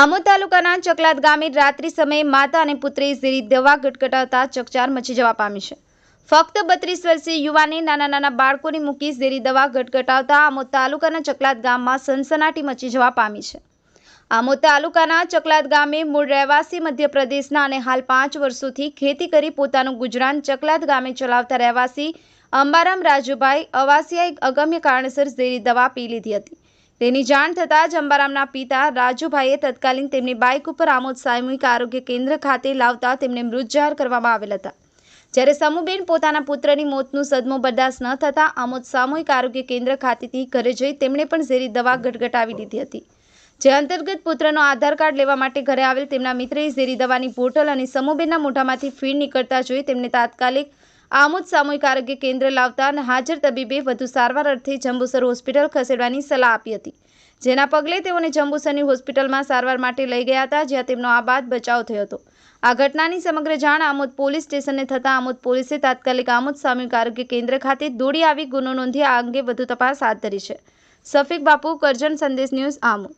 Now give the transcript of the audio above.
આમોદ તાલુકાના ચકલાદ ગામે રાત્રિ સમયે માતા અને પુત્રી ઝેરી દવા ગટગટાવતા ચકચાર મચી જવા પામી છે। ફક્ત 32 વર્ષીય યુવાને નાના બાળકોને મૂકી ઝેરી દવા ગટગટાવતા આમોદ તાલુકાના ચકલાદ ગામમાં સનસનાટી મચી જવા પામી છે। આમોદ તાલુકાના ચકલાદ ગામે મૂળ રહેવાસી મધ્યપ્રદેશના અને હાલ 5 વર્ષોથી ખેતી કરી પોતાનું ગુજરાન ચકલાદ ગામે ચલાવતા રહેવાસી અંબારામ રાજુભાઈ અવાસિયાએ અગમ્ય કારણસર ઝેરી દવા પી લીધી હતી। તેની જાણ થતાં જ અંબારામના પિતા રાજુભાઈએ તત્કાલીન તેમની બાઇક ઉપર આમોદ સામૂહિક આરોગ્ય કેન્દ્ર ખાતે લાવતા તેમને મૃત જાહેર કરવામાં આવેલ હતા। જ્યારે સમૂહબેન પોતાના પુત્રની મોતનું સદમો બરદાસ્ત ન થતાં આમોદ સામૂહિક આરોગ્ય કેન્દ્ર ખાતેથી ઘરે જઈ તેમણે પણ ઝેરી દવા ગટગટાવી લીધી હતી। જે અંતર્ગત પુત્રનો આધાર કાર્ડ લેવા માટે ઘરે આવેલ તેમના મિત્રએ ઝેરી દવાની બોટલ અને સમૂહબેનના મોઢામાંથી ફીણ નીકળતા જોઈ તેમને તાત્કાલિક આમોદ સામૂહિક આરોગ્ય કેન્દ્ર લાવતા અને હાજર તબીબે વધુ સારવાર અર્થે જંબુસર હોસ્પિટલ ખસેડવાની સલાહ આપી હતી। જેના પગલે તેઓને જંબુસરની હોસ્પિટલમાં સારવાર માટે લઈ ગયા હતા, જ્યાં તેમનો આબાદ બચાવ થયો હતો। આ ઘટનાની સમગ્ર જાણ આમોદ પોલીસ સ્ટેશનને થતાં આમોદ પોલીસે તાત્કાલિક આમોદ સામૂહિક આરોગ્ય કેન્દ્ર ખાતે દોડી આવી ગુનો નોંધી આ અંગે વધુ તપાસ હાથ ધરી છે। સફીક બાપુ, કરજણ સંદેશ ન્યૂઝ, આમોદ।